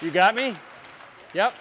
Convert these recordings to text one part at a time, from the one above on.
You got me? Yep.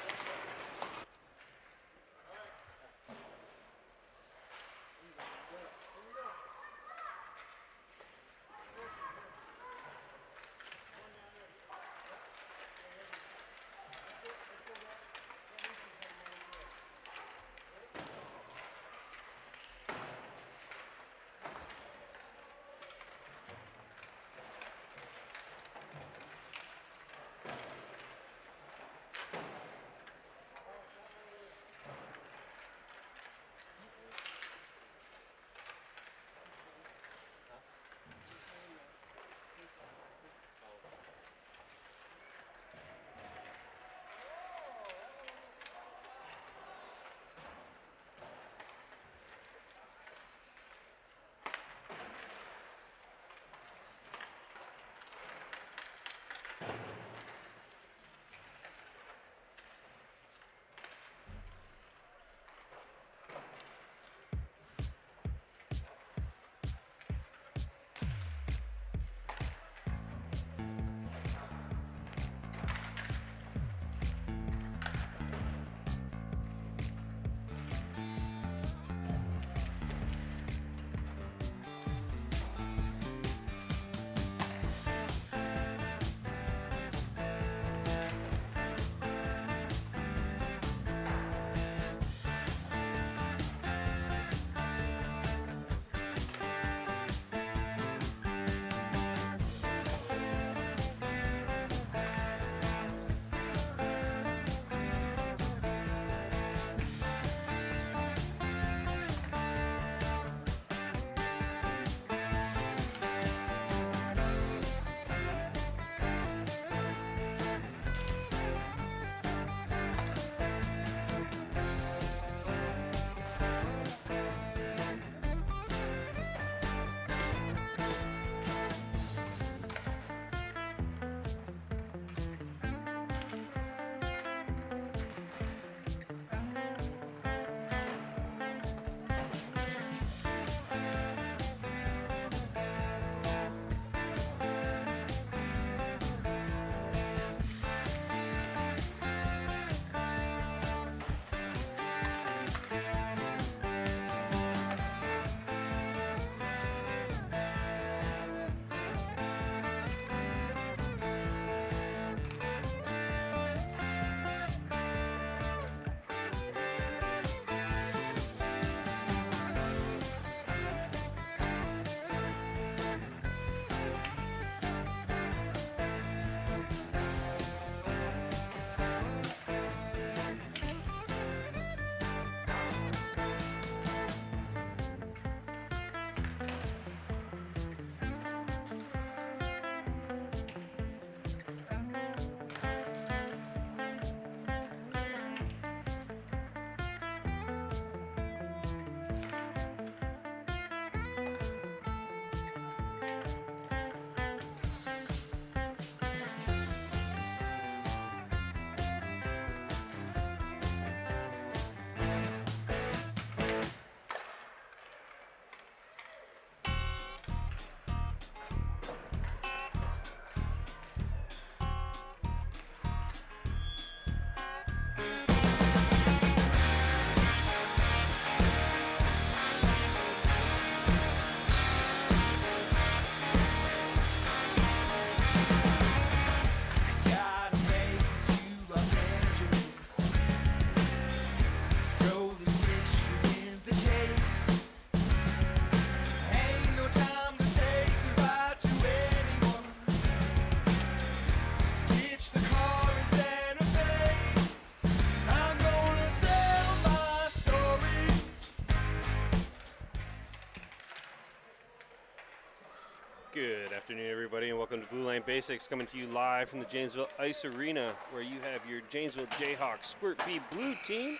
Good afternoon, everybody, and welcome to Blue Line Basics, coming to you live from the Janesville Ice Arena, where you have your Janesville Jayhawks Squirt B Blue team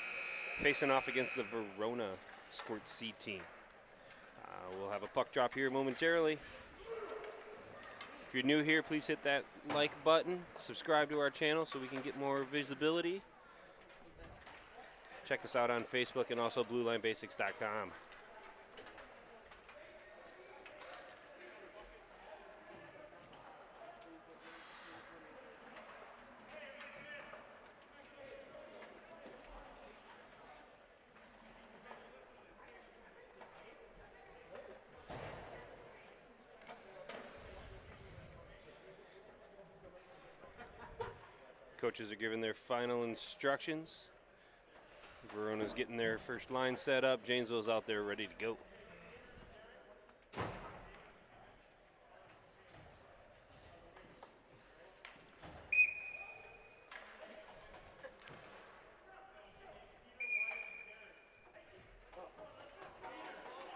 facing off against the Verona Squirt C team. We'll have a puck drop here momentarily. If you're new here, please hit that like button, subscribe to our channel so we can get more visibility. Check us out on Facebook and also BlueLineBasics.com. Coaches are giving their final instructions. Verona's getting their first line set up. Janesville's out there ready to go.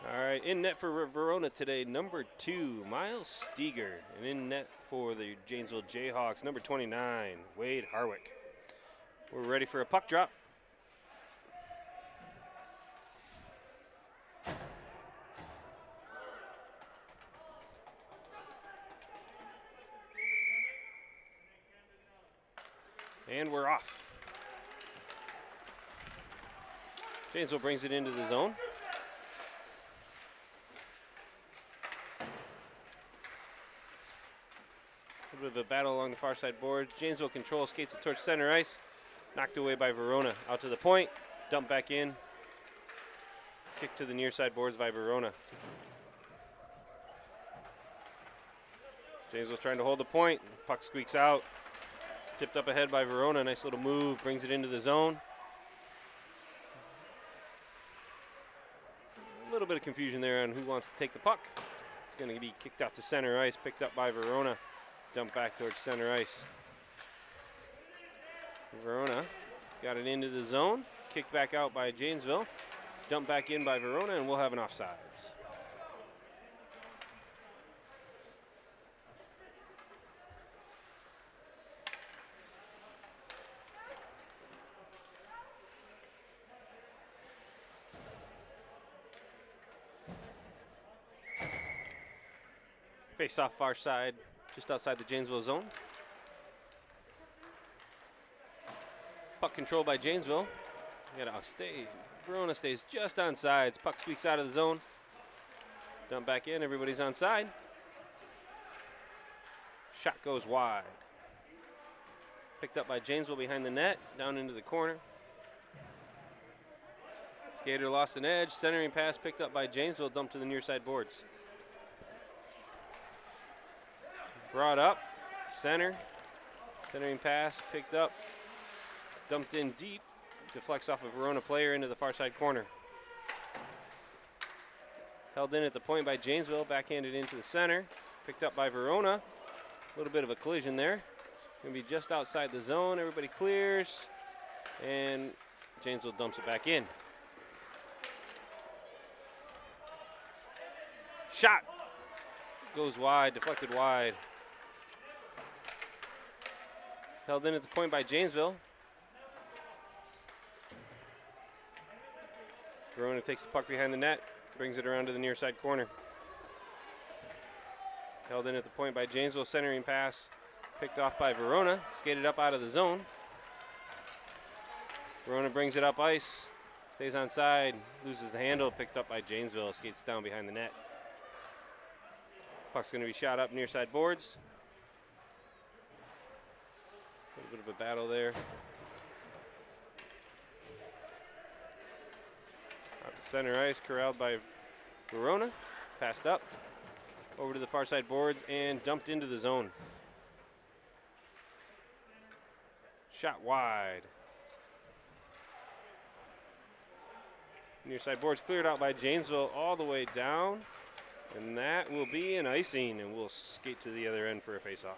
All right, in net for Verona today, number 2, Miles Steger. And in net for the Janesville Jayhawks, number 29, Wade Harwick. We're ready for a puck drop. And we're off. Janesville brings it into the zone. A little bit of a battle along the far side boards. Janesville control, skates it towards center ice. Knocked away by Verona. Out to the point, dump back in. Kick to the near side boards by Verona. Janesville's trying to hold the point. Puck squeaks out. Tipped up ahead by Verona. Nice little move, brings it into the zone. A little bit of confusion there on who wants to take the puck. It's going to be kicked out to center ice, picked up by Verona. Dump back towards center ice. Verona got it into the zone. Kicked back out by Janesville. Dump back in by Verona, and we'll have an offsides. Face off far side, just outside the Janesville zone. Puck control by Janesville. Verona stays just on sides. Puck squeaks out of the zone. Dump back in, everybody's on side. Shot goes wide. Picked up by Janesville behind the net, down into the corner. Skater lost an edge, centering pass picked up by Janesville, dumped to the near side boards. Brought up, centering pass, picked up, dumped in deep, deflects off a Verona player into the far side corner. Held in at the point by Janesville, backhanded into the center, picked up by Verona. A little bit of a collision there. Gonna be just outside the zone, everybody clears, and Janesville dumps it back in. Shot goes wide, deflected wide. Held in at the point by Janesville. Verona takes the puck behind the net, brings it around to the near side corner. Held in at the point by Janesville, centering pass, picked off by Verona, skated up out of the zone. Verona brings it up ice, stays on side, loses the handle, picked up by Janesville, skates down behind the net. Puck's gonna be shot up near side boards. A little bit of a battle there. Out to center ice, corralled by Verona. Passed up, over to the far side boards, and dumped into the zone. Shot wide. Near side boards cleared out by Janesville all the way down. And that will be an icing, and we'll skate to the other end for a face-off.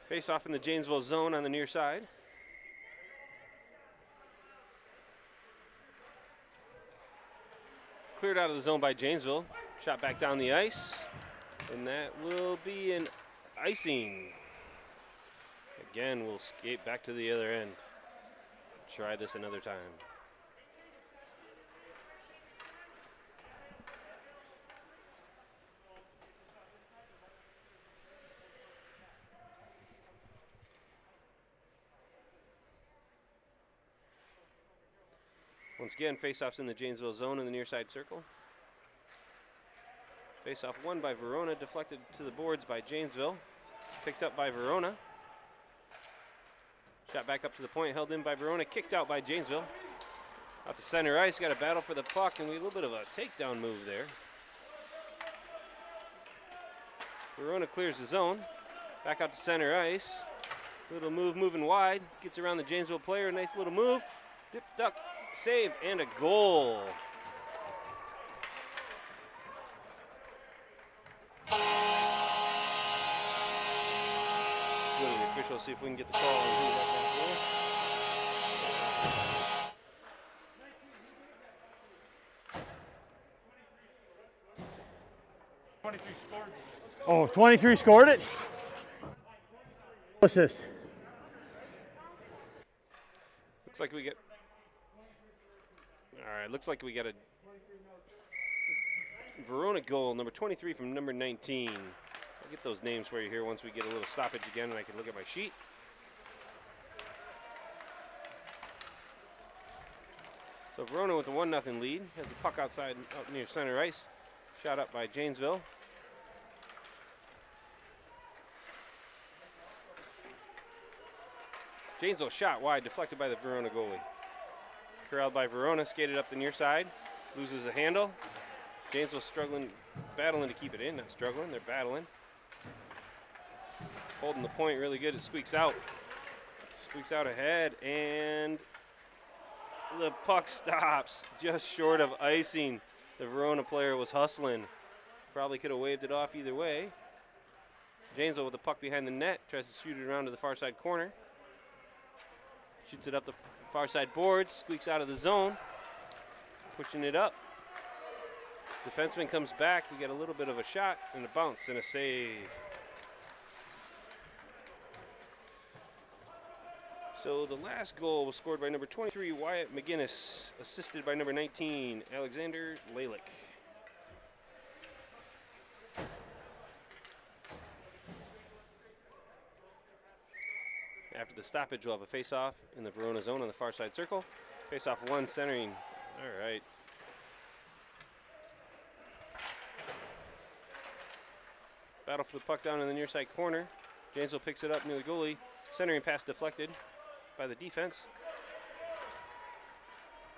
Face-off in the Janesville zone on the near side. Cleared out of the zone by Janesville. Shot back down the ice, and that will be an icing. Again, we'll skate back to the other end. Try this another time. Once again, face-offs in the Janesville zone in the near side circle. Face-off won by Verona, deflected to the boards by Janesville. Picked up by Verona. Shot back up to the point, held in by Verona, kicked out by Janesville. Out to center ice, got a battle for the puck, and we a little bit of a takedown move there. Verona clears the zone. Back out to center ice. Little move moving wide. Gets around the Janesville player. Nice little move. Dip, duck, save, and a goal. Go to the official, see if we can get the call on who got that goal. Oh, 23 scored it? What's this? Looks like we get. All right, looks like we got a Verona goal, number 23 from number 19. I'll get those names for you here once we get a little stoppage again and I can look at my sheet. So Verona with a 1-0 lead. Has the puck outside, out near center ice. Shot up by Janesville. Janesville shot wide, deflected by the Verona goalie. Corralled by Verona, skated up the near side, loses the handle. Janesville struggling, battling to keep it in, not struggling, they're battling. Holding the point really good, it squeaks out. Squeaks out ahead, and the puck stops just short of icing. The Verona player was hustling. Probably could have waved it off either way. Janesville with the puck behind the net, tries to shoot it around to the far side corner. Shoots it up the far side boards, squeaks out of the zone, pushing it up. Defenseman comes back. We get a little bit of a shot and a bounce and a save. So the last goal was scored by number 23, Wyatt McGinnis, assisted by number 19, Alexander Lalick. After the stoppage, we'll have a face-off in the Verona zone on the far side circle. Face-off one, centering. All right. Battle for the puck down in the near side corner. Janesville picks it up near the goalie. Centering pass deflected by the defense.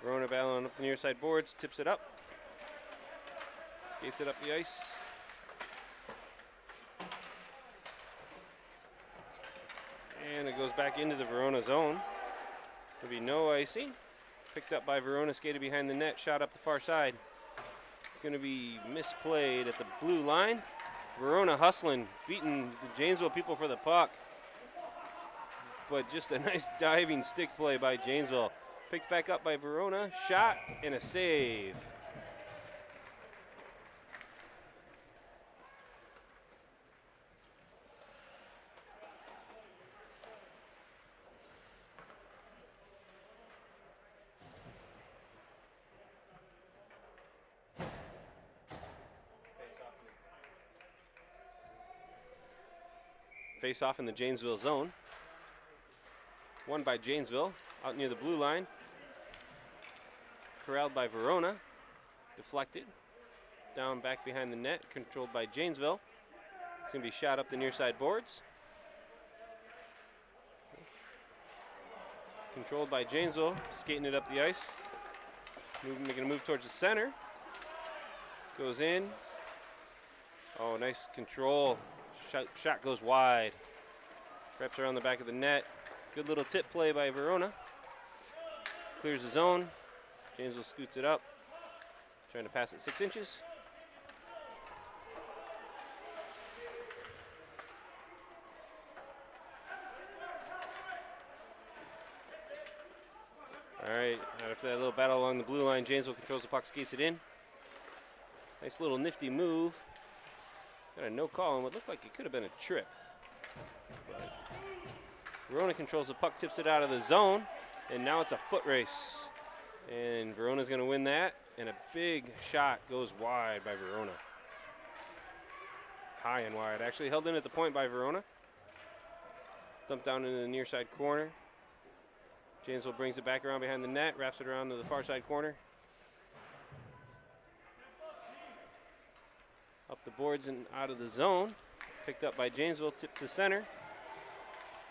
Verona battling up the near side boards, tips it up. Skates it up the ice. And it goes back into the Verona zone. There'll be no icing. Picked up by Verona, skated behind the net, shot up the far side. It's going to be misplayed at the blue line. Verona hustling, beating the Janesville people for the puck. But just a nice diving stick play by Janesville. Picked back up by Verona, shot and a save. Face off in the Janesville zone. Won by Janesville, out near the blue line. Corralled by Verona. Deflected. Down back behind the net, controlled by Janesville. It's going to be shot up the near side boards. Controlled by Janesville, skating it up the ice. Making a move towards the center. Goes in. Oh, nice control. Shot goes wide. Wraps around the back of the net. Good little tip play by Verona. Clears the zone. Janesville scoots it up. Trying to pass it 6 inches. All right, after that little battle along the blue line, Janesville controls the puck, skates it in. Nice little nifty move. Got a no call on what looked like it could have been a trip. But Verona controls the puck, tips it out of the zone, and now it's a foot race. And Verona's going to win that, and a big shot goes wide by Verona. High and wide. Actually held in at the point by Verona. Dumped down into the near side corner. Janesville brings it back around behind the net, wraps it around to the far side corner. Up the boards and out of the zone. Picked up by Janesville, tipped to center.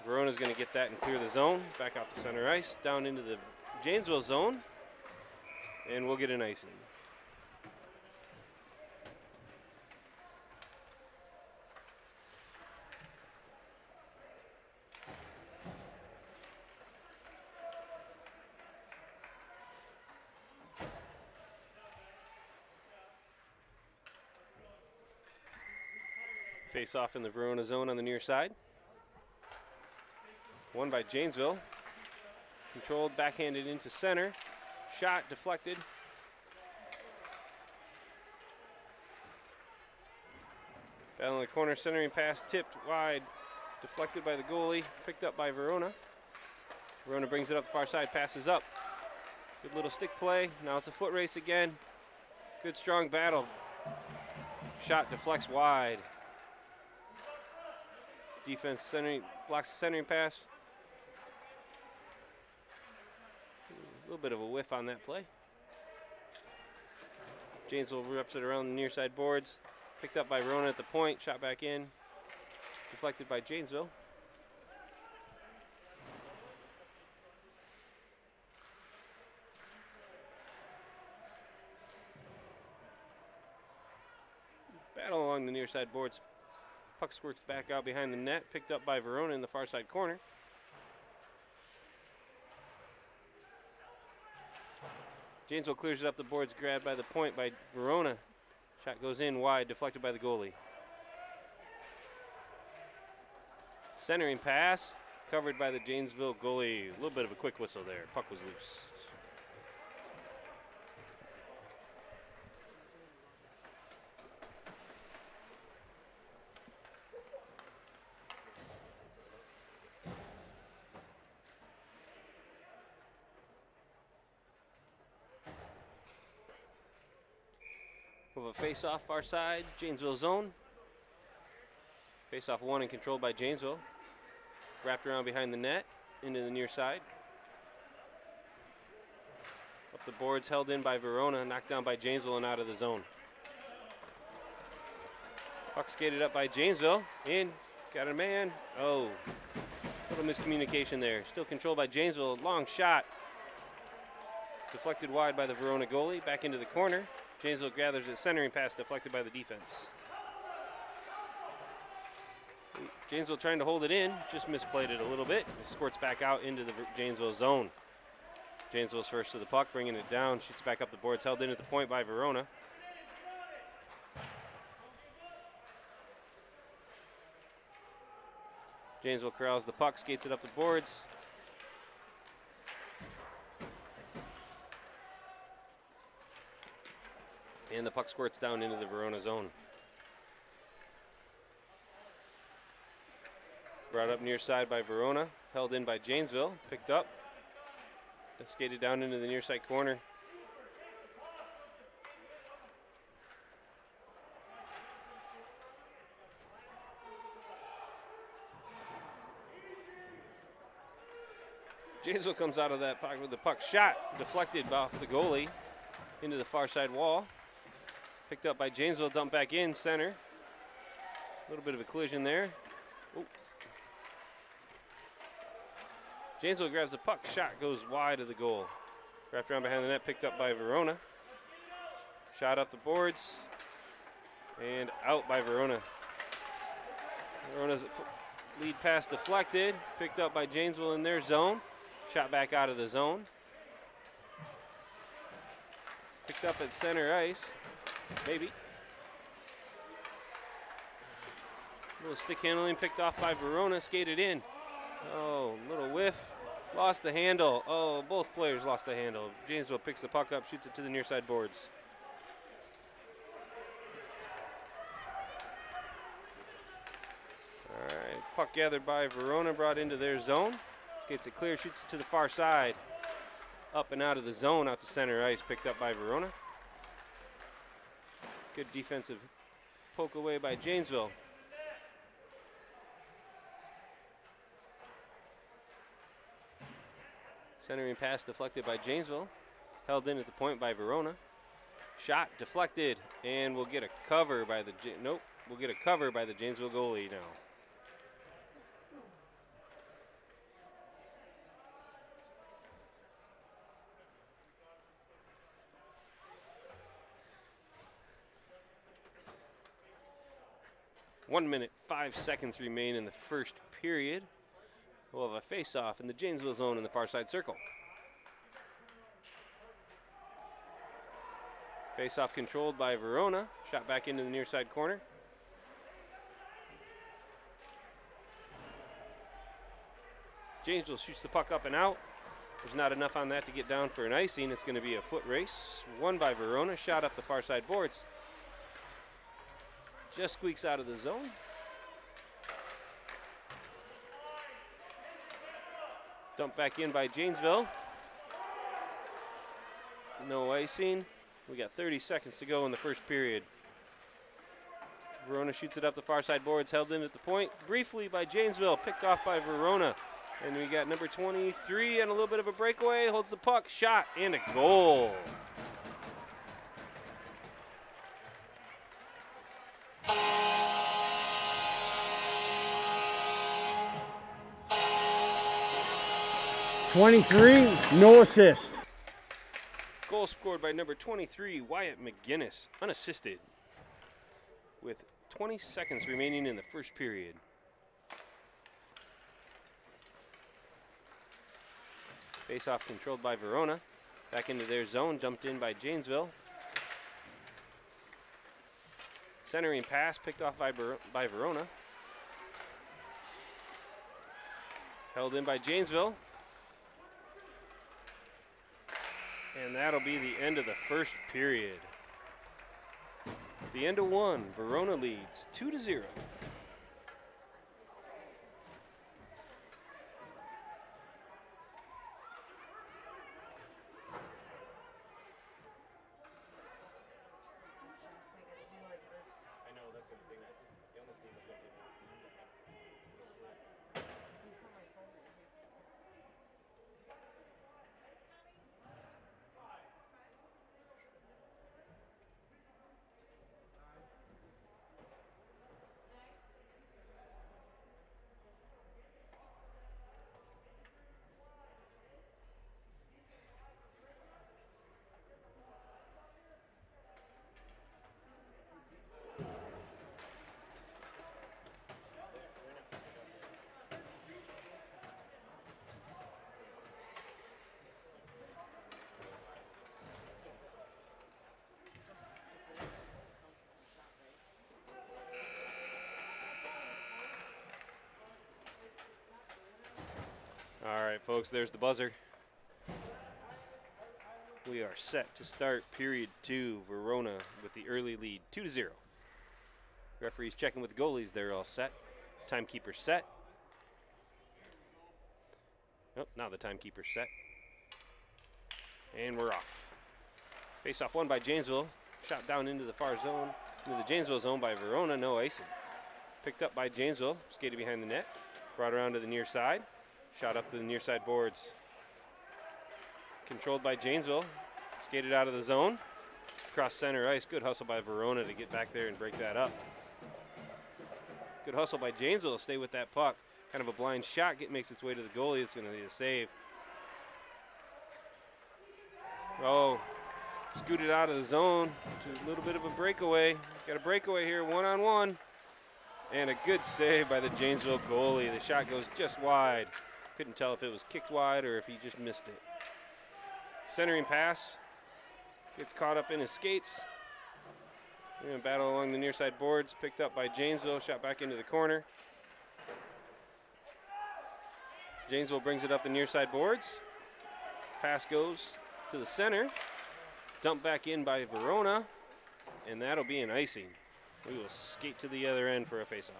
Verona's going to get that and clear the zone. Back out to center ice, down into the Janesville zone, and we'll get an icing. Face off in the Verona zone on the near side. Won by Janesville. Controlled, backhanded into center. Shot deflected. Battle in the corner, centering pass tipped wide. Deflected by the goalie, picked up by Verona. Verona brings it up the far side, passes up. Good little stick play. Now it's a foot race again. Good strong battle. Shot deflects wide. Defense centering, blocks the centering pass. A little bit of a whiff on that play. Janesville rips it around the near side boards. Picked up by Verona at the point, shot back in. Deflected by Janesville. Battle along the near side boards. Puck squirts back out behind the net, picked up by Verona in the far side corner. Janesville clears it up the boards, grabbed by the point by Verona. Shot goes in wide, deflected by the goalie. Centering pass, covered by the Janesville goalie. A little bit of a quick whistle there. Puck was loose. With a face-off far side, Janesville zone. Face-off won and controlled by Janesville. Wrapped around behind the net, into the near side. Up the boards, held in by Verona, knocked down by Janesville and out of the zone. Puck skated up by Janesville, in, got a man. Oh, little miscommunication there. Still controlled by Janesville, long shot. Deflected wide by the Verona goalie, back into the corner. Janesville gathers it, centering pass deflected by the defense. Janesville trying to hold it in, just misplayed it a little bit. Squirts back out into the Janesville zone. Janesville's first to the puck, bringing it down, shoots back up the boards, held in at the point by Verona. Janesville corrals the puck, skates it up the boards. And the puck squirts down into the Verona zone. Brought up near side by Verona, held in by Janesville, picked up, skated down into the near side corner. Janesville comes out of that pocket with the puck shot, deflected off the goalie into the far side wall. Picked up by Janesville, dumped back in center. A little bit of a collision there. Ooh. Janesville grabs the puck, shot goes wide of the goal. Wrapped around behind the net, picked up by Verona. Shot up the boards and out by Verona. Verona's lead pass deflected, picked up by Janesville in their zone. Shot back out of the zone. Picked up at center ice. Maybe. A little stick handling picked off by Verona, skated in. Oh, little whiff. Lost the handle. Oh, both players lost the handle. Janesville picks the puck up, shoots it to the near side boards. All right, puck gathered by Verona, brought into their zone. Skates it clear, shoots it to the far side. Up and out of the zone, out to center ice, picked up by Verona. Good defensive poke away by Janesville. Centering pass deflected by Janesville. Held in at the point by Verona. Shot deflected, and we'll get a cover by the we'll get a cover by the Janesville goalie now. 1 minute, 5 seconds remain in the first period. We'll have a face-off in the Janesville zone in the far side circle. Face-off controlled by Verona. Shot back into the near side corner. Janesville shoots the puck up and out. There's not enough on that to get down for an icing. It's going to be a foot race. Won by Verona. Shot up the far side boards. Just squeaks out of the zone. Dumped back in by Janesville. No icing. We got 30 seconds to go in the first period. Verona shoots it up the far side boards, held in at the point briefly by Janesville, picked off by Verona. And we got number 23 and a little bit of a breakaway, holds the puck, shot, and a goal. .23, no assist. Goal scored by number 23, Wyatt McGinnis, unassisted, with 20 seconds remaining in the first period. Face-off controlled by Verona. Back into their zone, dumped in by Janesville. Centering pass picked off by Verona. Held in by Janesville. And that'll be the end of the first period. At the end of one, Verona leads 2-0. All right, folks, there's the buzzer. We are set to start period 2. Verona with the early lead, 2-0. Referees checking with the goalies. They're all set. Timekeeper set. Oh, now the timekeeper's set. And we're off. Face-off won by Janesville. Shot down into the far zone, into the Janesville zone by Verona. No icing. Picked up by Janesville. Skated behind the net. Brought around to the near side. Shot up to the near side boards. Controlled by Janesville. Skated out of the zone. Across center ice. Good hustle by Verona to get back there and break that up. Good hustle by Janesville to stay with that puck. Kind of a blind shot. Makes its way to the goalie. It's going to need a save. Oh, scooted out of the zone to a little bit of a breakaway. Got a breakaway here, one-on-one. And a good save by the Janesville goalie. The shot goes just wide. Couldn't tell if it was kicked wide or if he just missed it. Centering pass. Gets caught up in his skates. We're going to battle along the near side boards. Picked up by Janesville. Shot back into the corner. Janesville brings it up the near side boards. Pass goes to the center. Dumped back in by Verona. And that'll be an icing. We will skate to the other end for a face-off.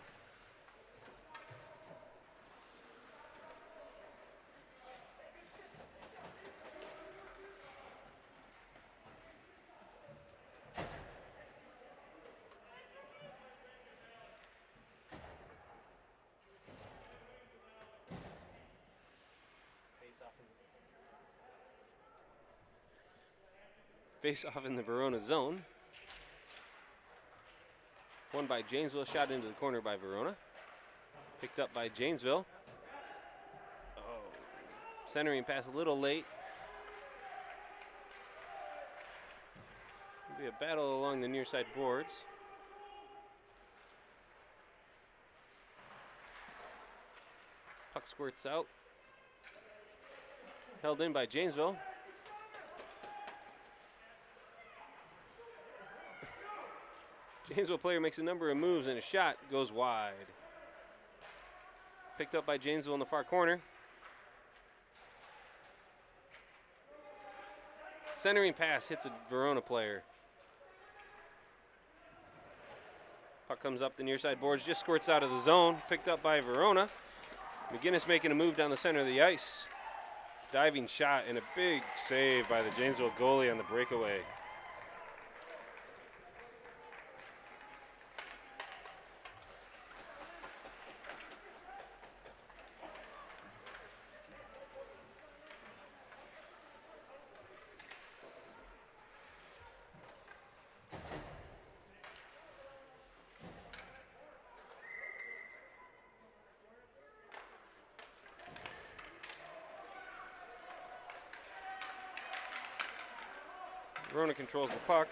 Face-off in the Verona zone. Won by Janesville, shot into the corner by Verona. Picked up by Janesville. Oh, centering pass a little late. It'll be a battle along the near side boards. squirts out. Held in by Janesville. Janesville player makes a number of moves and a shot goes wide. Picked up by Janesville in the far corner. Centering pass hits a Verona player. Puck comes up the near side boards, just squirts out of the zone. Picked up by Verona. McGinnis making a move down the center of the ice. Diving shot and a big save by the Janesville goalie on the breakaway. Verona controls the puck.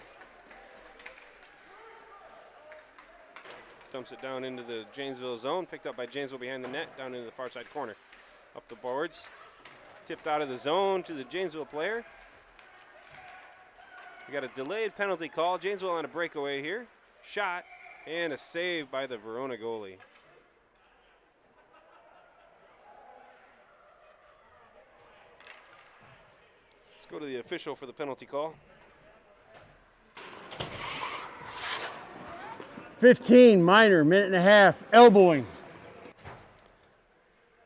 Dumps it down into the Janesville zone. Picked up by Janesville behind the net, down into the far side corner. Up the boards. Tipped out of the zone to the Janesville player. We got a delayed penalty call. Janesville on a breakaway here. Shot and a save by the Verona goalie. Let's go to the official for the penalty call. 15, minor, minute and a half, elbowing.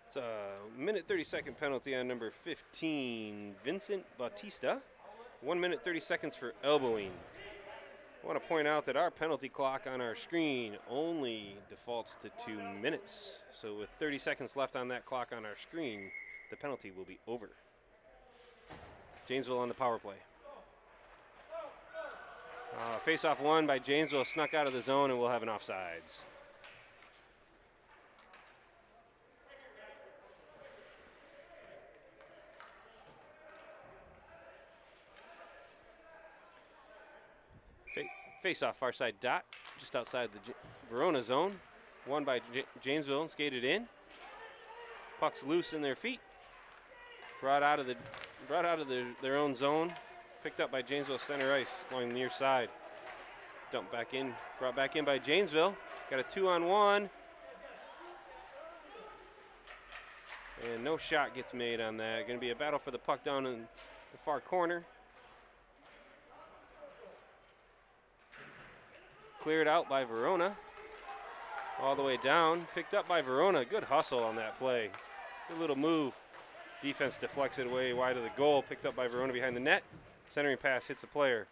It's a minute 30-second penalty on number 15, Vincent Bautista. 1 minute 30 seconds for elbowing. I want to point out that our penalty clock on our screen only defaults to 2 minutes. So with 30 seconds left on that clock on our screen, the penalty will be over. Janesville on the power play. Face-off won by Janesville, snuck out of the zone, and we'll have an offsides. Face-off far side dot, just outside the Verona zone. Won by Janesville and skated in. Puck's loose in their feet. Brought out of their own zone. Picked up by Janesville center ice along the near side. Dumped back in, brought back in by Janesville. Got a 2-on-1. And no shot gets made on that. Going to be a battle for the puck down in the far corner. Cleared out by Verona. All the way down. Picked up by Verona. Good hustle on that play. Good little move. Defense deflects it away wide of the goal. Picked up by Verona behind the net. Centering pass hits a player.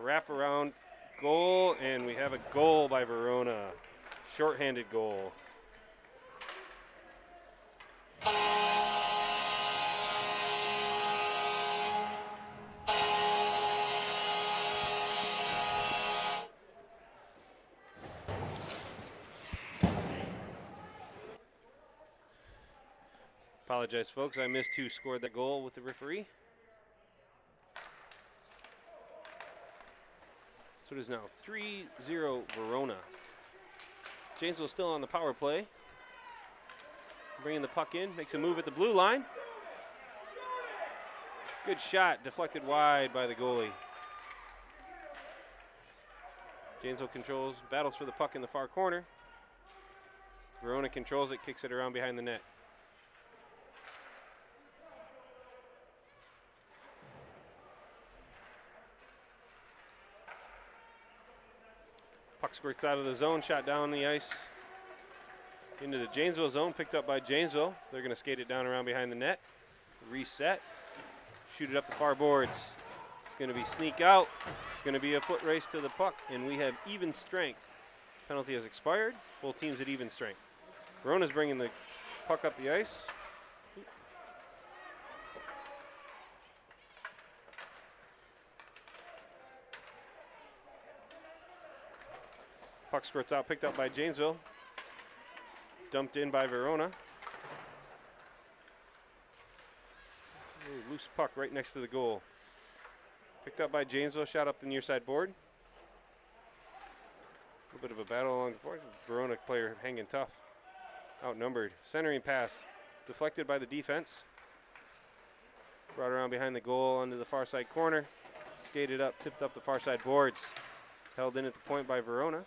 Wrap around goal, and we have a goal by Verona. Shorthanded goal. Apologize, folks. I missed who scored that goal with the referee. So it is now 3-0 Verona. Janesville still on the power play. Bringing the puck in, makes a move at the blue line. Good shot, deflected wide by the goalie. Janesville controls, battles for the puck in the far corner. Verona controls it, kicks it around behind the net. Puck squirts out of the zone, shot down the ice into the Janesville zone, picked up by Janesville. They're going to skate it down around behind the net, reset, shoot it up the far boards. It's going to be sneak out. It's going to be a foot race to the puck, and we have even strength. Penalty has expired. Both teams at even strength. Verona's bringing the puck up the ice. Puck squirts out, picked up by Janesville. Dumped in by Verona. Ooh, loose puck right next to the goal. Picked up by Janesville, shot up the near side board. A little bit of a battle along the board. Verona player hanging tough. outnumbered. Centering pass deflected by the defense. Brought around behind the goal onto the far side corner. Skated up, tipped up the far side boards. Held in at the point by Verona.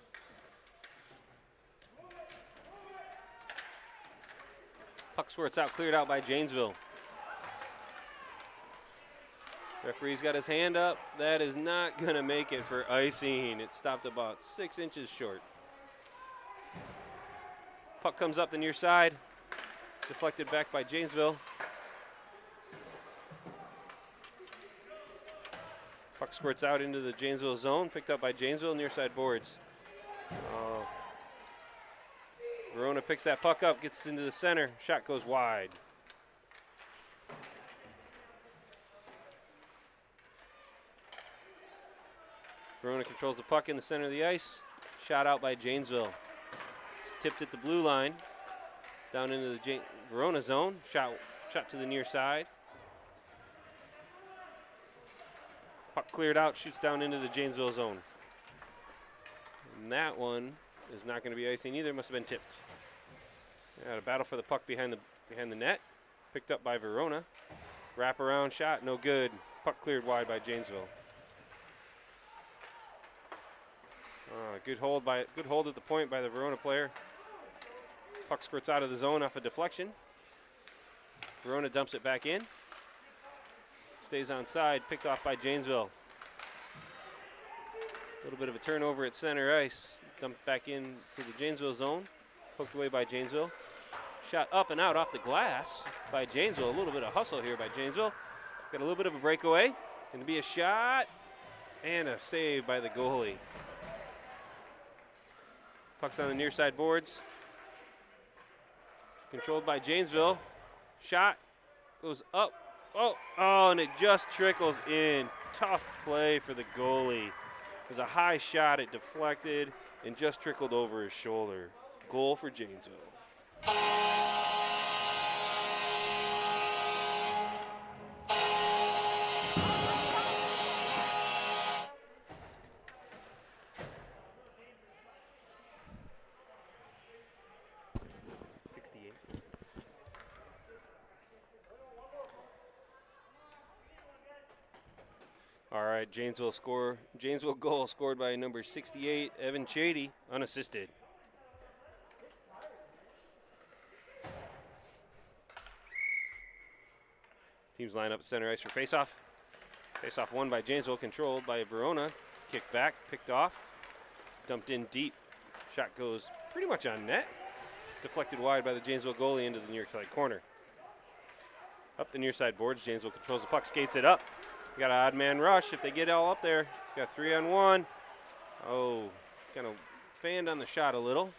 Puck squirts out, cleared out by Janesville. Referee's got his hand up. That is not going to make it for icing. It stopped about 6 inches short. Puck comes up the near side. Deflected back by Janesville. Puck squirts out into the Janesville zone. Picked up by Janesville, near side boards. Verona picks that puck up, gets into the center. Shot goes wide. Verona controls the puck in the center of the ice. Shot out by Janesville. It's tipped at the blue line. Down into the Verona zone. Shot to the near side. Puck cleared out, shoots down into the Janesville zone. And that one is not going to be icing either. Must have been tipped. Got a battle for the puck behind the net. Picked up by Verona. Wraparound shot, no good. Puck cleared wide by Janesville. Good hold at the point by the Verona player. Puck squirts out of the zone off a deflection. Verona dumps it back in. Stays on side, picked off by Janesville. A little bit of a turnover at center ice. Dumped back into the Janesville zone. Poked away by Janesville. Shot up and out off the glass by Janesville. A little bit of hustle here by Janesville. Got a little bit of a breakaway. Going to be a shot and a save by the goalie. Puck's on the near side boards. Controlled by Janesville. Shot goes up. Oh, and it just trickles in. Tough play for the goalie. It was a high shot. It deflected and just trickled over his shoulder. Goal for Janesville. All right, Janesville goal scored by number 68, Evan Chady, unassisted. Teams line up at center ice for faceoff. Faceoff won by Janesville, controlled by Verona. Kicked back, picked off, dumped in deep. Shot goes pretty much on net. Deflected wide by the Janesville goalie into the near side corner. Up the near side boards, Janesville controls the puck, skates it up. Got an odd man rush if they get all up there. He's got 3-on-1. Oh, kind of fanned on the shot a little.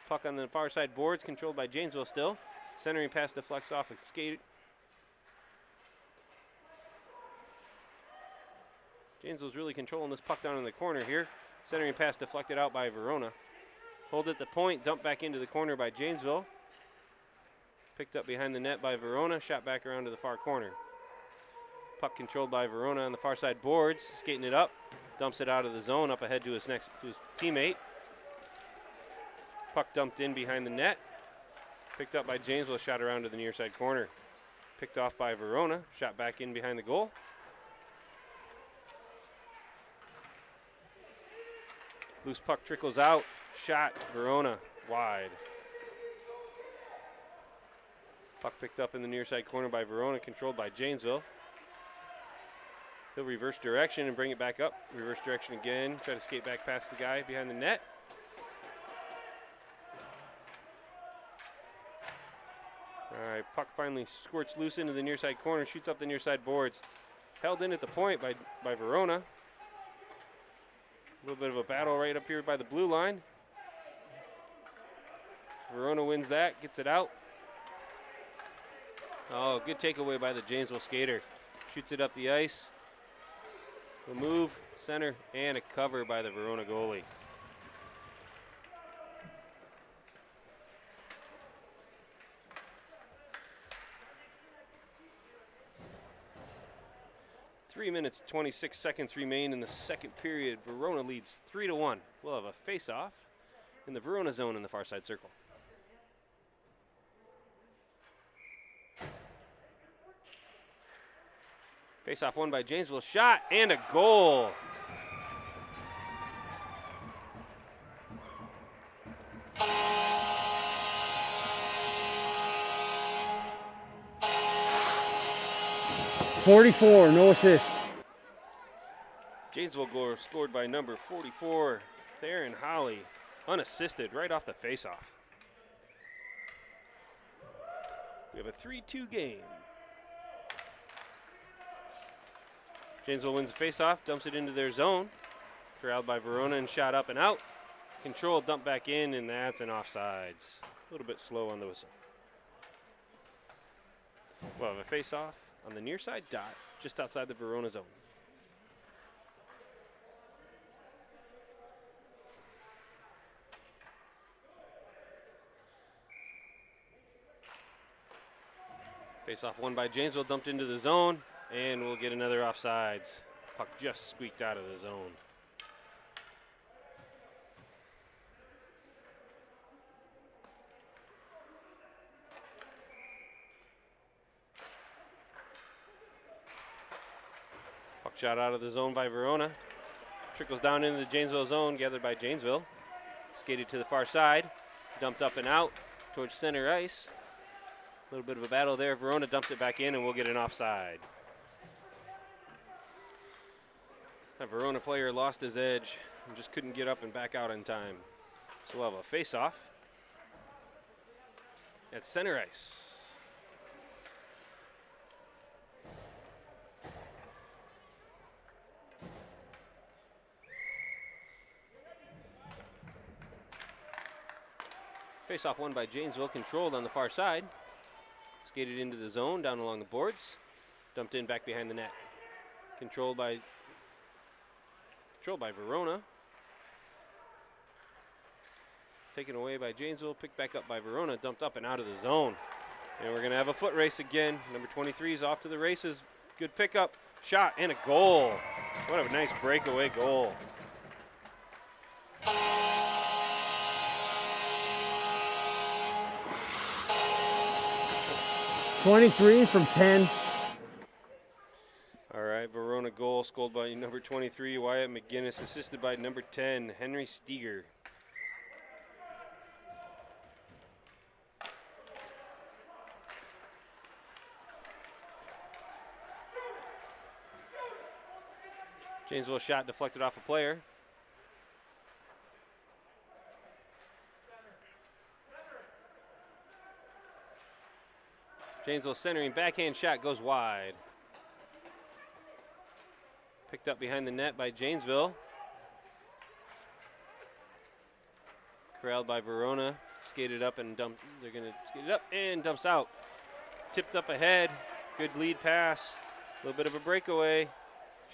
Puck on the far side boards, controlled by Janesville still. Centering pass deflects off a skate. Janesville's really controlling this puck down in the corner here. Centering pass deflected out by Verona. Hold at the point, dumped back into the corner by Janesville. Picked up behind the net by Verona, shot back around to the far corner. Puck controlled by Verona on the far side boards, skating it up, dumps it out of the zone up ahead to his teammate. Puck dumped in behind the net, picked up by Janesville, shot around to the near side corner. Picked off by Verona, shot back in behind the goal. Loose puck trickles out, shot Verona wide. Puck picked up in the near side corner by Verona, controlled by Janesville. He'll reverse direction and bring it back up. Reverse direction again. Try to skate back past the guy behind the net. All right, puck finally squirts loose into the near side corner, shoots up the near side boards. Held in at the point by Verona. A little bit of a battle right up here by the blue line. Verona wins that, gets it out. Oh, good takeaway by the Janesville skater. Shoots it up the ice. A move, center, and a cover by the Verona goalie. Three minutes, 26 seconds remain in the second period. Verona leads 3-1. We'll have a face-off in the Verona zone in the far side circle. Face-off won by Janesville. Shot and a goal. .44, no assist. Janesville goal scored by number 44, Theron Holly, unassisted right off the face-off. We have a 3-2 game. Janesville wins the face-off, dumps it into their zone. Corralled by Verona and shot up and out. Control, dump back in, and that's an offsides. A little bit slow on the whistle. We'll have a face-off on the near side dot, just outside the Verona zone. Face-off won by Janesville, dumped into the zone, and we'll get another offsides. Puck just squeaked out of the zone. Puck shot out of the zone by Verona. Trickles down into the Janesville zone, gathered by Janesville. Skated to the far side, dumped up and out towards center ice. A little bit of a battle there. Verona dumps it back in, and we'll get an offside. That Verona player lost his edge and just couldn't get up and back out in time. So we'll have a face-off at center ice. Face-off won by Janesville, controlled on the far side. Skated into the zone, down along the boards. Dumped in back behind the net. Controlled by Verona. Taken away by Janesville, picked back up by Verona, dumped up and out of the zone. And we're going to have a foot race again. Number 23 is off to the races. Good pickup, shot, and a goal. What a nice breakaway goal. 23 from 10. All right, Verona goal scored by number 23, Wyatt McGinnis, assisted by number 10, Henry Steger. Janesville shot deflected off a player. Janesville centering, backhand shot goes wide. Picked up behind the net by Janesville. Corralled by Verona, skated up and dumped. They're going to skate it up and dumps out. Tipped up ahead, good lead pass. A little bit of a breakaway.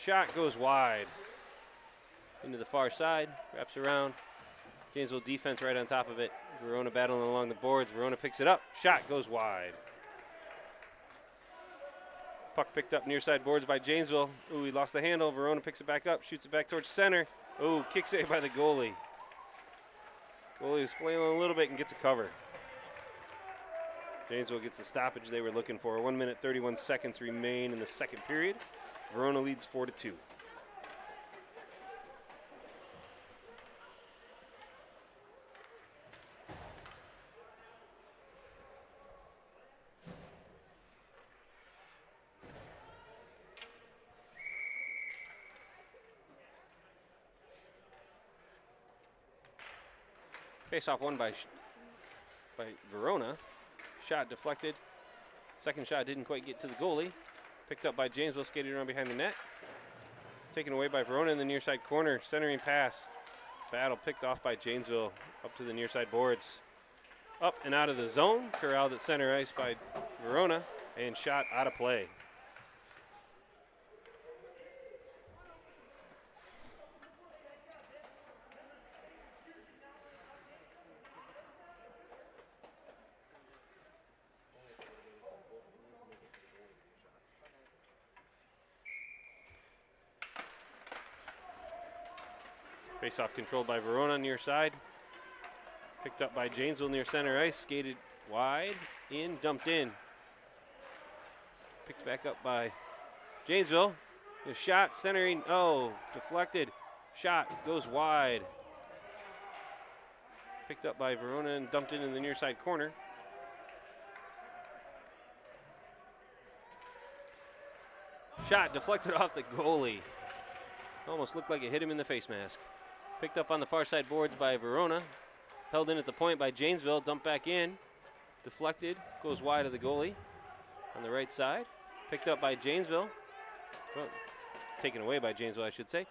Shot goes wide. Into the far side, wraps around. Janesville defense right on top of it. Verona battling along the boards. Verona picks it up, shot goes wide. Puck picked up near side boards by Janesville. Ooh, he lost the handle. Verona picks it back up, shoots it back towards center. Ooh, kick save by the goalie. Goalie is flailing a little bit and gets a cover. Janesville gets the stoppage they were looking for. 1 minute, 31 seconds remain in the second period. Verona leads 4-2. Face-off won by Verona. Shot deflected. Second shot didn't quite get to the goalie. Picked up by Janesville, skated around behind the net. Taken away by Verona in the near side corner. Centering pass. Battle picked off by Janesville up to the near side boards. Up and out of the zone. Corralled at center ice by Verona and shot out of play. Face-off controlled by Verona near side. Picked up by Janesville near center ice. Skated wide, in, dumped in. Picked back up by Janesville, the shot centering, deflected. Shot goes wide. Picked up by Verona and dumped in the near side corner. Shot deflected off the goalie. Almost looked like it hit him in the face mask. Picked up on the far side boards by Verona. Held in at the point by Janesville, dumped back in. Deflected, goes wide of the goalie on the right side. Picked up by Janesville. Well, taken away by Janesville, I should say.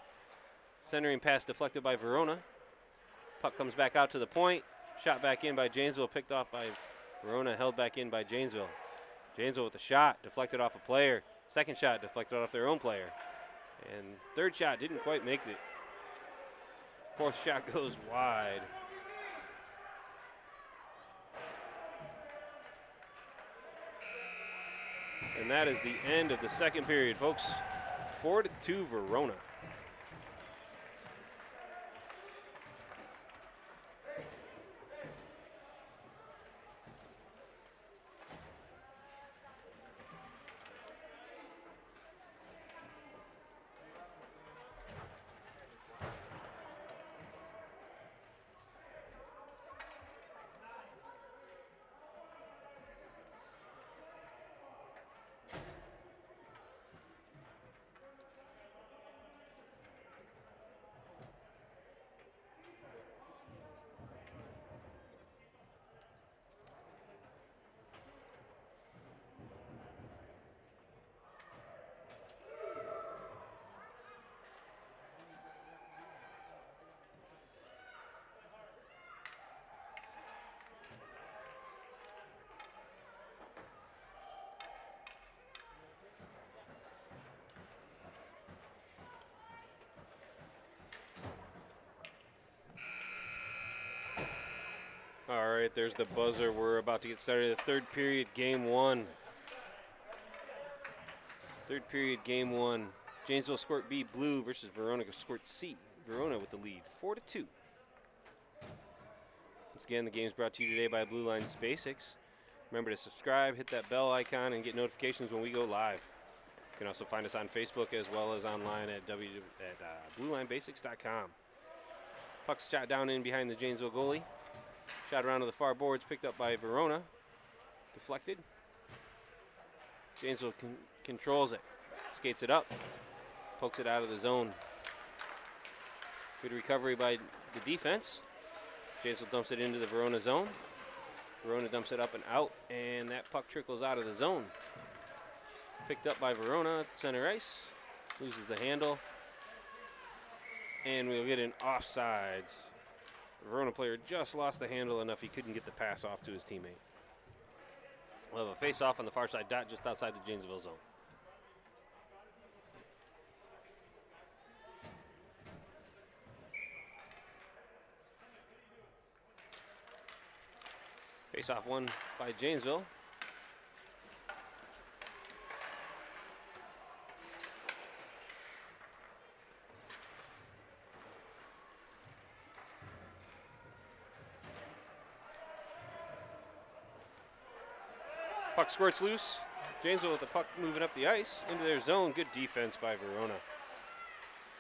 Centering pass deflected by Verona. Puck comes back out to the point. Shot back in by Janesville, picked off by Verona, held back in by Janesville. Janesville with the shot, deflected off a player. Second shot deflected off their own player. And third shot didn't quite make it. Fourth shot goes wide. And that is the end of the second period, folks. 4-2 Verona. All right, there's the buzzer. We're about to get started. The third period, game one. Third period, game one. Janesville Squirt B blue versus Verona Squirt C. Verona with the lead, 4-2. Once again, the game is brought to you today by Blue Lines Basics. Remember to subscribe, hit that bell icon, and get notifications when we go live. You can also find us on Facebook as well as online at bluelinebasics.com. Puck shot down in behind the Janesville goalie. Shot around to the far boards, picked up by Verona. Deflected. Janesville controls it. Skates it up. Pokes it out of the zone. Good recovery by the defense. Janesville dumps it into the Verona zone. Verona dumps it up and out, and that puck trickles out of the zone. Picked up by Verona at center ice. Loses the handle. And we'll get an offsides. The Verona player just lost the handle enough he couldn't get the pass off to his teammate. We'll have a face-off on the far side dot just outside the Janesville zone. Face-off won by Janesville. Puck squirts loose. Janesville with the puck moving up the ice into their zone. Good defense by Verona.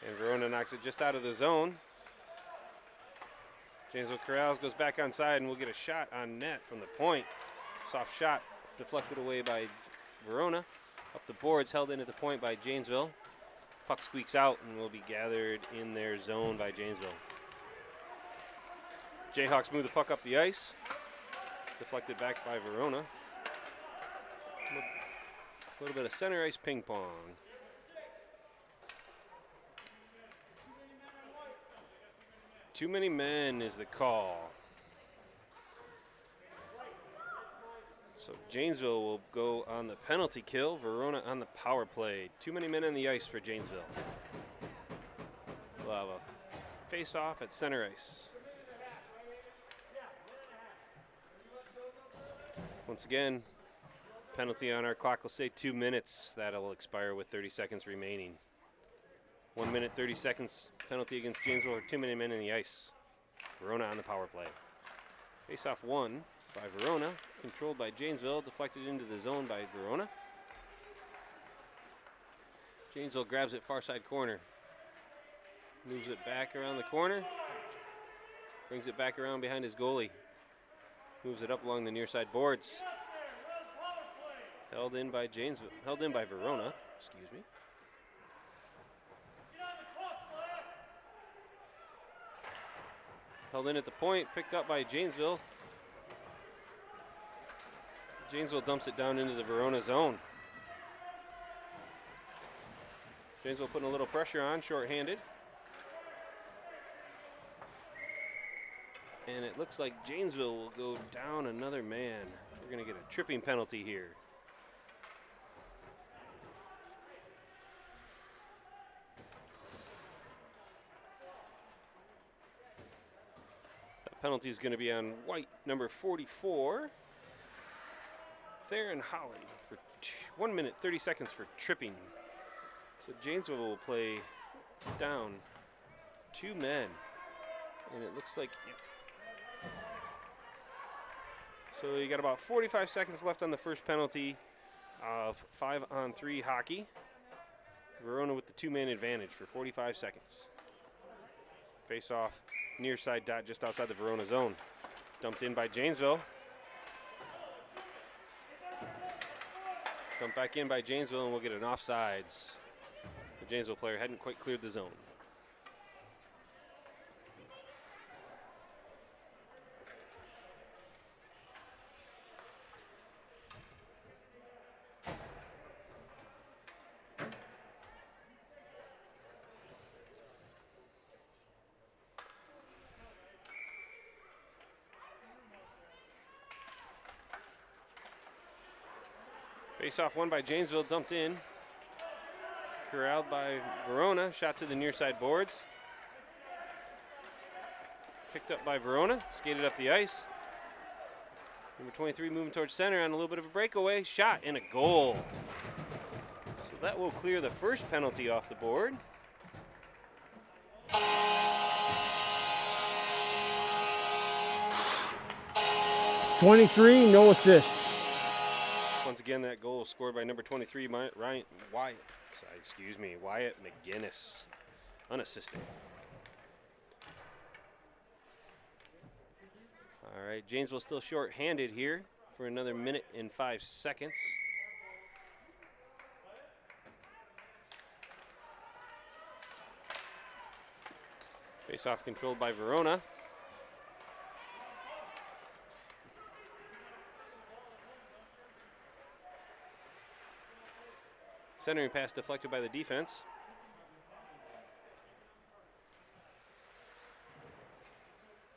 And Verona knocks it just out of the zone. Janesville corrals, goes back onside, and we'll get a shot on net from the point. Soft shot deflected away by Verona. Up the boards, held in at the point by Janesville. Puck squeaks out and will be gathered in their zone by Janesville. Jayhawks move the puck up the ice. Deflected back by Verona. A little bit of center ice ping pong. Too many men is the call. So Janesville will go on the penalty kill. Verona on the power play. Too many men on the ice for Janesville. We'll have a face-off at center ice. Once again, penalty on our clock will say 2 minutes. That'll expire with 30 seconds remaining. 1 minute, 30 seconds penalty against Janesville for too many men in the ice. Verona on the power play. Face-off won by Verona, controlled by Janesville, deflected into the zone by Verona. Janesville grabs it far side corner. Moves it back around the corner. Brings it back around behind his goalie. Moves it up along the near side boards. Held in by Janesville. Held in by Verona. Excuse me. Held in at the point. Picked up by Janesville. Janesville dumps it down into the Verona zone. Janesville putting a little pressure on, shorthanded. And it looks like Janesville will go down another man. We're going to get a tripping penalty here. That penalty is going to be on white, number 44. Theron Holly for 1 minute, 30 seconds for tripping. So Janesville will play down 2 men. And it looks like, so you got about 45 seconds left on the first penalty of 5-on-3 hockey. Verona with the 2-man advantage for 45 seconds. Face off near side dot just outside the Verona zone. Dumped in by Janesville. Dumped back in by Janesville, and we'll get an offsides. The Janesville player hadn't quite cleared the zone. Face-off won by Janesville, dumped in. Corralled by Verona, shot to the near side boards. Picked up by Verona, skated up the ice. Number 23 moving towards center on a little bit of a breakaway. Shot and a goal. So that will clear the first penalty off the board. '23, no assist. Once again, that goal scored by number 23, Wyatt McGinnis, unassisted. All right, Janesville still short-handed here for another minute and 5 seconds. Face-off controlled by Verona. Centering pass deflected by the defense.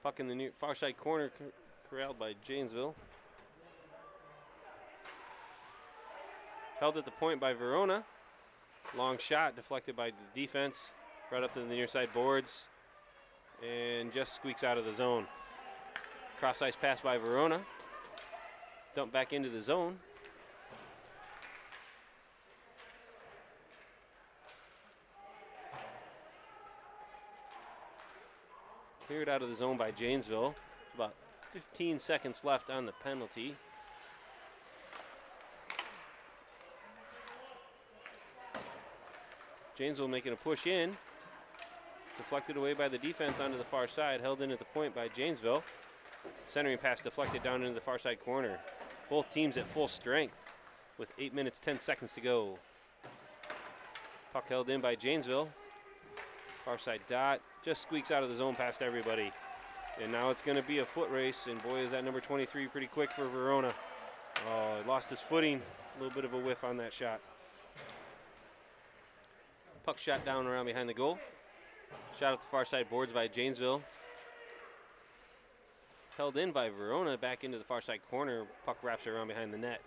Puck in the near far side corner, corralled by Janesville. Held at the point by Verona. Long shot deflected by the defense. Right up to the near side boards. And just squeaks out of the zone. Cross ice pass by Verona. Dump back into the zone. Cleared out of the zone by Janesville. About 15 seconds left on the penalty. Janesville making a push in. Deflected away by the defense onto the far side. Held in at the point by Janesville. Centering pass deflected down into the far side corner. Both teams at full strength with 8 minutes, 10 seconds to go. Puck held in by Janesville. Far side dot. Just squeaks out of the zone past everybody. And now it's going to be a foot race. And boy, is that number 23 pretty quick for Verona. Oh, he lost his footing. A little bit of a whiff on that shot. Puck shot down around behind the goal. Shot up the far side boards by Janesville. Held in by Verona back into the far side corner. Puck wraps around behind the net.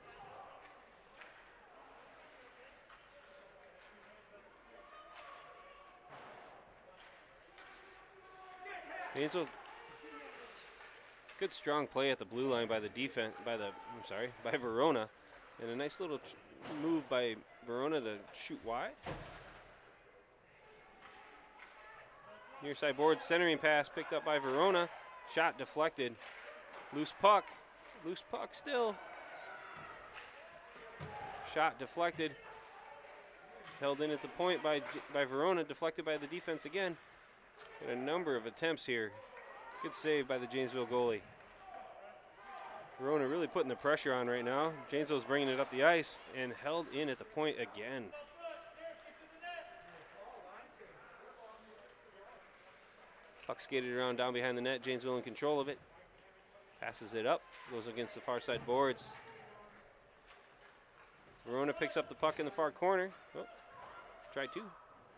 Janesville, good strong play at the blue line by the defense, by Verona, and a nice little move by Verona to shoot wide. Near side board, centering pass picked up by Verona, shot deflected, loose puck still. Shot deflected. Held in at the point by Verona, deflected by the defense again. Got a number of attempts here. Good save by the Janesville goalie. Verona really putting the pressure on right now. Janesville's bringing it up the ice and held in at the point again. Puck skated around down behind the net. Janesville in control of it. Passes it up. Goes against the far side boards. Verona picks up the puck in the far corner. Oh, tried to.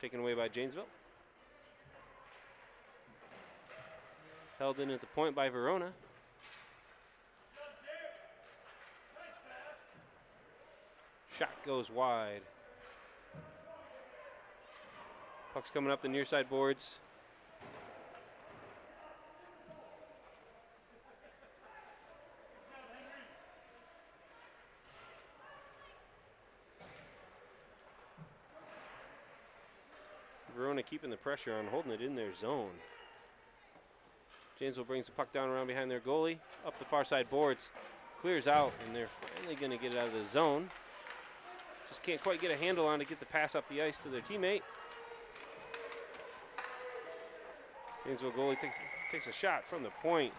Taken away by Janesville. Held in at the point by Verona. Shot goes wide. Puck's coming up the near side boards. Verona keeping the pressure on, holding it in their zone. Janesville brings the puck down around behind their goalie, up the far side boards, clears out, and they're finally going to get it out of the zone. Just can't quite get a handle on to get the pass up the ice to their teammate. Janesville goalie takes a shot from the point.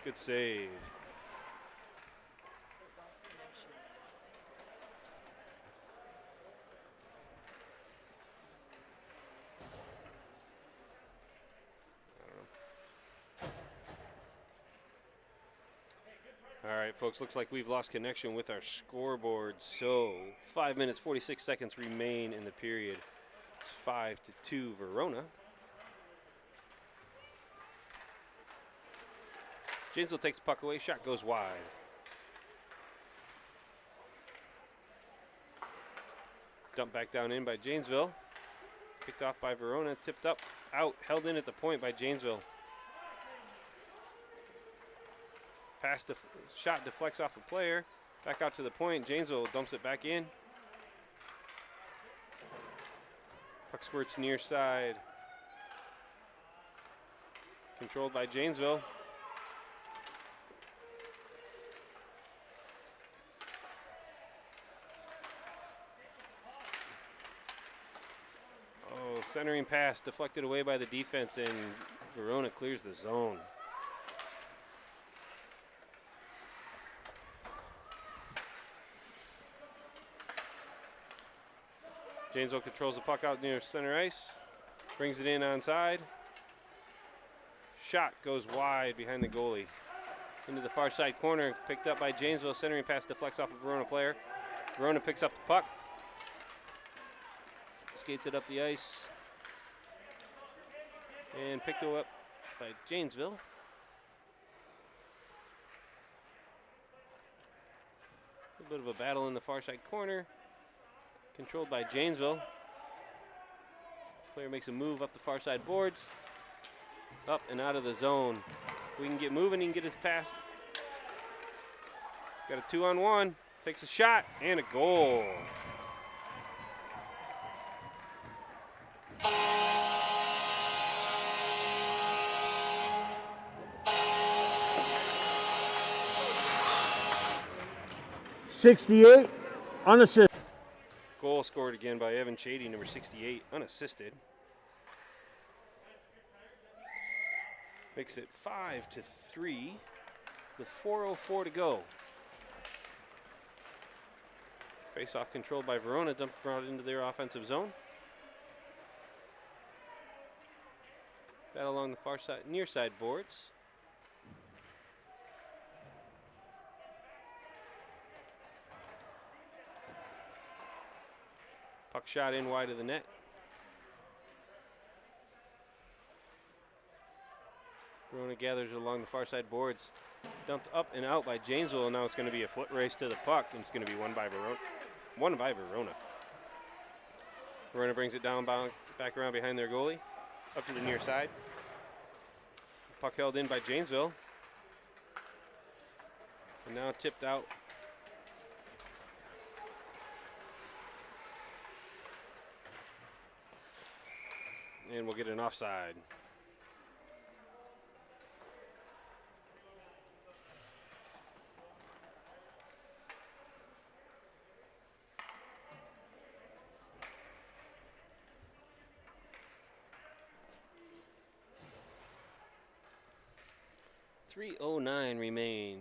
Good save. All right, folks, looks like we've lost connection with our scoreboard. So 5 minutes, 46 seconds remain in the period. It's 5-2 Verona. Janesville takes the puck away. Shot goes wide. Dumped back down in by Janesville. Picked off by Verona. Tipped up, out, held in at the point by Janesville. Shot deflects off a player. Back out to the point. Janesville dumps it back in. Puck squirts near side. Controlled by Janesville. Oh, centering pass deflected away by the defense, and Verona clears the zone. Janesville controls the puck out near center ice. Brings it in onside. Shot goes wide behind the goalie. Into the far side corner. Picked up by Janesville. Centering pass deflects off a Verona player. Verona picks up the puck. Skates it up the ice. And picked it up by Janesville. A bit of a battle in the far side corner. Controlled by Janesville. Player makes a move up the far side boards. Up and out of the zone. If we can get moving, he can get his pass. He's got a 2-on-1. Takes a shot and a goal. '68 unassisted. Goal scored again by Evan Shady, number 68, unassisted. Makes it 5-3 with 4:04 to go. Face-off controlled by Verona, brought into their offensive zone. Battle along the far side, near side boards. Puck shot in wide of the net. Verona gathers along the far side boards. Dumped up and out by Janesville, and now it's going to be a foot race to the puck, and it's going to be won by Verona. Verona brings it down, back around behind their goalie, up to the near side. Puck held in by Janesville. And now tipped out. And we'll get an offside. 3:09 remain.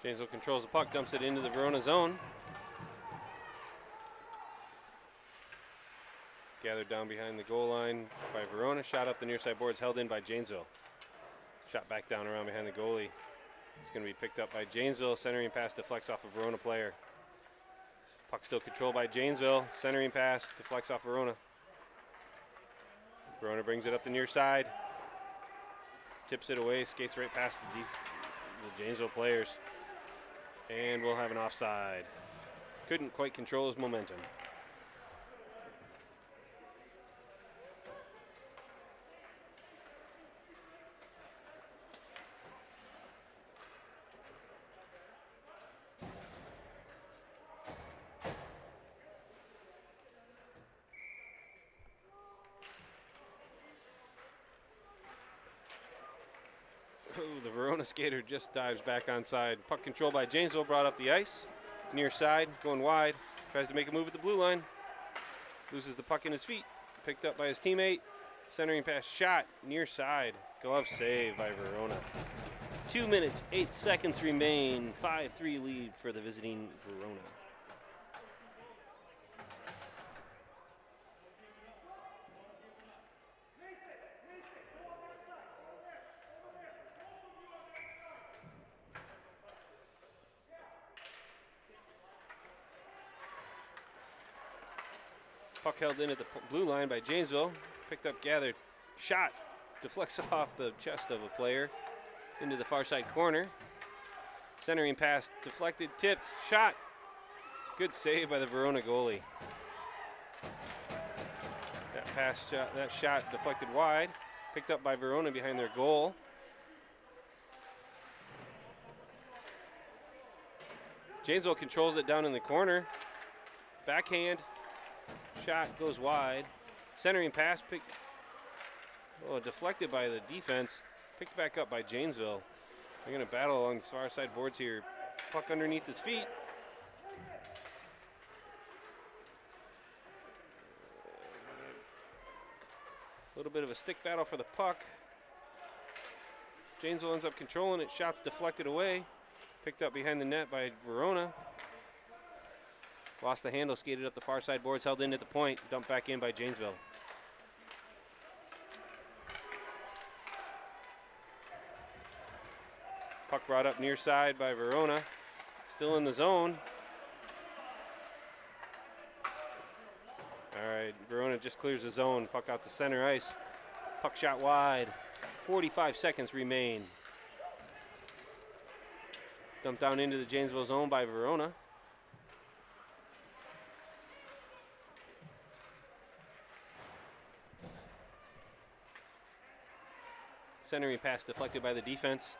Janesville controls the puck, dumps it into the Verona zone. Gathered down behind the goal line by Verona. Shot up the near side boards, held in by Janesville. Shot back down around behind the goalie. It's going to be picked up by Janesville. Centering pass deflects off a Verona player. Puck still controlled by Janesville. Centering pass deflects off Verona. Verona brings it up the near side. Tips it away, skates right past the Janesville players. And we'll have an offside. Couldn't quite control his momentum. Oh, the Verona skater just dives back onside. Puck control by Janesville, brought up the ice. Near side, going wide. Tries to make a move at the blue line. Loses the puck in his feet. Picked up by his teammate. Centering pass shot, near side. Glove save by Verona. 2 minutes, 8 seconds remain. 5-3 lead for the visiting Verona. Puck held in at the blue line by Janesville. Picked up, gathered, shot. Deflects off the chest of a player into the far side corner. Centering pass, deflected, tipped, shot. Good save by the Verona goalie. That shot deflected wide. Picked up by Verona behind their goal. Janesville controls it down in the corner. Backhand. Shot goes wide. Centering pass deflected by the defense. Picked back up by Janesville. They're going to battle along the far side boards here. Puck underneath his feet. A little bit of a stick battle for the puck. Janesville ends up controlling it. Shots deflected away. Picked up behind the net by Verona. Lost the handle, skated up the far side boards, held in at the point, dumped back in by Janesville. Puck brought up near side by Verona. Still in the zone. All right, Verona just clears the zone. Puck out to center ice. Puck shot wide. 45 seconds remain. Dumped down into the Janesville zone by Verona. Centering pass deflected by the defense.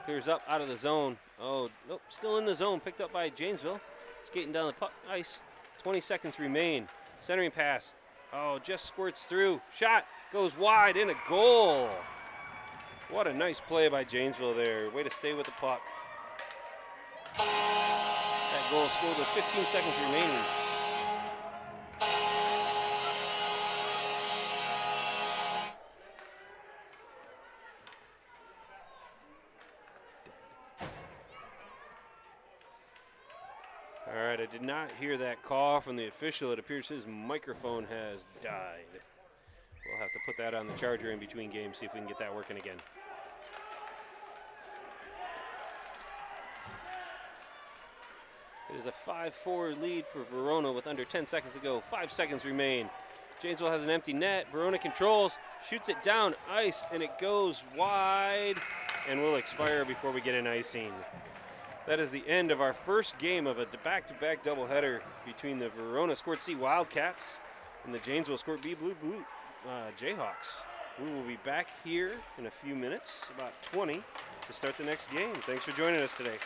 Clears up out of the zone. Oh, nope, still in the zone. Picked up by Janesville. Skating down the puck ice. 20 seconds remain. Centering pass. Oh, just squirts through. Shot goes wide in a goal. What a nice play by Janesville there. Way to stay with the puck. That goal scored with 15 seconds remaining. All right, I did not hear that call from the official. It appears his microphone has died. We'll have to put that on the charger in between games, see if we can get that working again. It is a 5-4 lead for Verona with under 10 seconds to go. 5 seconds remain. Janesville has an empty net. Verona controls, shoots it down ice, and it goes wide and will expire before we get an icing. That is the end of our first game of a back-to-back doubleheader between the Verona Squirt C Wildcats and the Janesville Squirt B Blue Jayhawks. We will be back here in a few minutes, about 20, to start the next game. Thanks for joining us today.